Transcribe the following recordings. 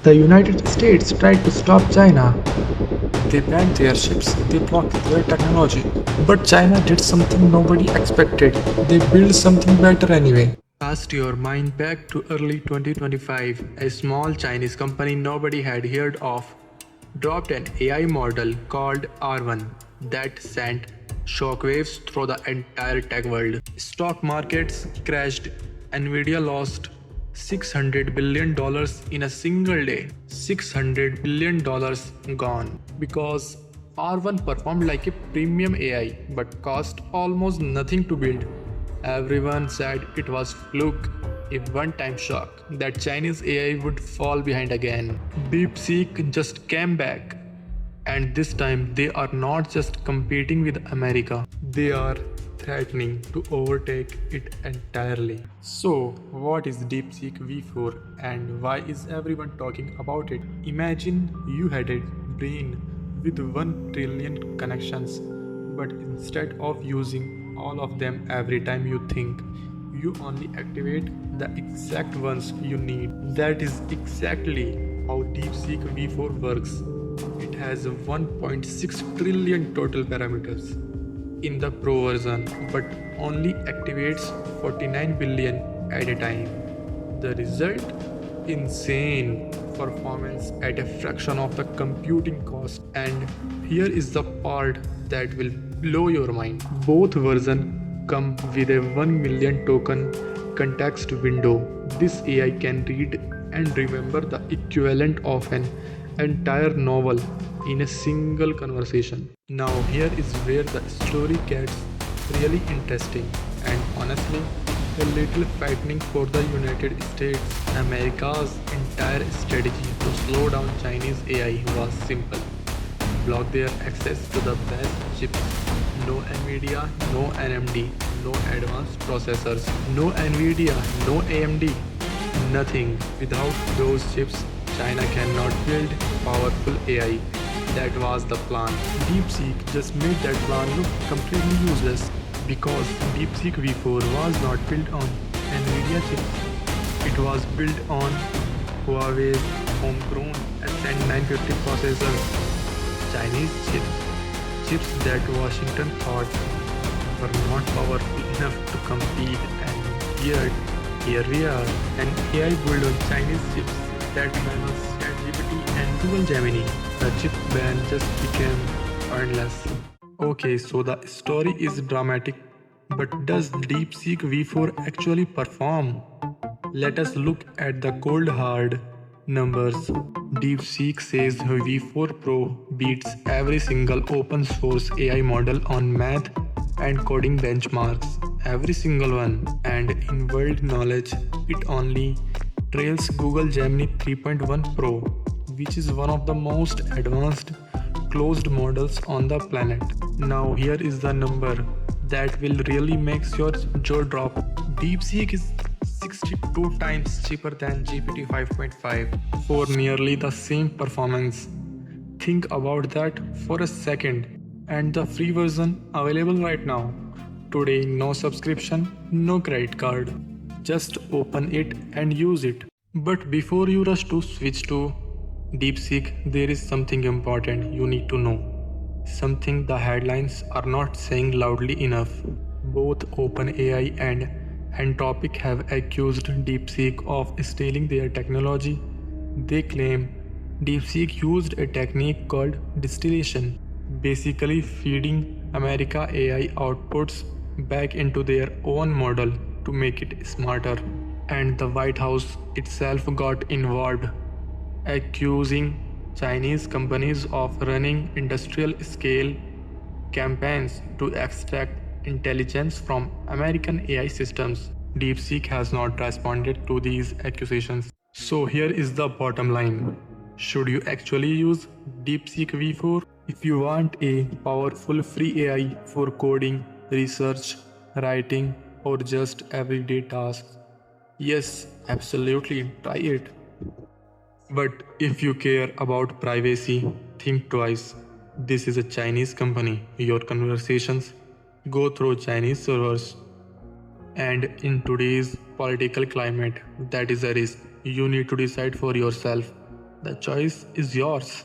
The United States tried to stop China. They banned their ships, they blocked their technology. But China did something nobody expected. They built something better anyway. Cast your mind back to early 2025. A small Chinese company nobody had heard of dropped an AI model called R1 that sent shockwaves through the entire tech world. Stock markets crashed, Nvidia lost $600 billion in a single day. $600 billion gone. Because R1 performed like a premium AI but cost almost nothing to build. Everyone said it was fluke, a one-time shock that Chinese AI would fall behind again. DeepSeek just came back, and this time they are not just competing with America, they are threatening to overtake it entirely. So, what is DeepSeek V4 and why is everyone talking about it? Imagine you had a brain with 1 trillion connections, but instead of using all of them every time you think, you only activate the exact ones you need. That is exactly how DeepSeek V4 works. It has 1.6 trillion total parameters in the Pro version, but only activates 49 billion at a time. The result? Insane performance at a fraction of the computing cost. And here is the part that will blow your mind. Both versions come with a 1 million token context window. This AI can read and remember the equivalent of an entire novel in a single conversation. Now, here is where the story gets really interesting and honestly a little frightening for the United States. America's entire strategy to slow down Chinese AI was simple: block their access to the best chips. No Nvidia, no NMD, no advanced processors, no Nvidia, no AMD, nothing. Without those chips, China cannot build powerful AI. That was the plan. DeepSeek just made that plan look completely useless because DeepSeek V4 was not built on Nvidia chips. It was built on Huawei's homegrown SN950 processor. Chinese chips that Washington thought were not powerful enough to compete, and yet here we are, an AI built on Chinese chips that rivals ChatGPT and Google Gemini. The chip ban just became pointless. Okay, so the story is dramatic, but does DeepSeek V4 actually perform? Let us look at the cold hard numbers. DeepSeek says V4 Pro beats every single open source AI model on math and coding benchmarks. Every single one. And in world knowledge, it only trails Google Gemini 3.1 Pro, which is one of the most advanced closed models on the planet. Now here is the number that will really makes your jaw drop. DeepSeek is 62 times cheaper than GPT 5.5 for nearly the same performance. Think about that for a second. And the free version available right now. Today, no subscription, no credit card. Just open it and use it. But before you rush to switch to DeepSeek, there is something important you need to know. Something the headlines are not saying loudly enough. Both OpenAI and Anthropic have accused DeepSeek of stealing their technology. They claim DeepSeek used a technique called distillation, basically feeding America AI outputs back into their own model to make it smarter. And the White House itself got involved, accusing Chinese companies of running industrial scale campaigns to extract intelligence from American AI systems. DeepSeek has not responded to these accusations. So here is the bottom line. Should you actually use DeepSeek V4 if you want a powerful free AI for coding, research, writing, or just everyday tasks? Yes, absolutely, try it. But if you care about privacy, think twice. This is a Chinese company. Your conversations go through Chinese servers. And in today's political climate, that is a risk you need to decide for yourself. The choice is yours.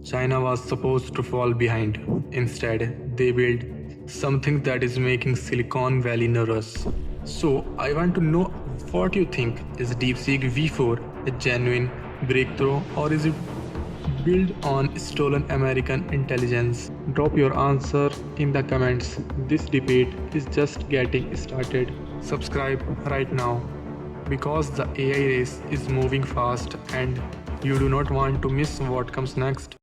China was supposed to fall behind. Instead, they built something that is making Silicon Valley nervous. So, I want to know what you think. Is DeepSeek V4 a genuine breakthrough, or is it built on stolen American intelligence? Drop your answer in the comments. This debate is just getting started. Subscribe right now because the AI race is moving fast and you do not want to miss what comes next.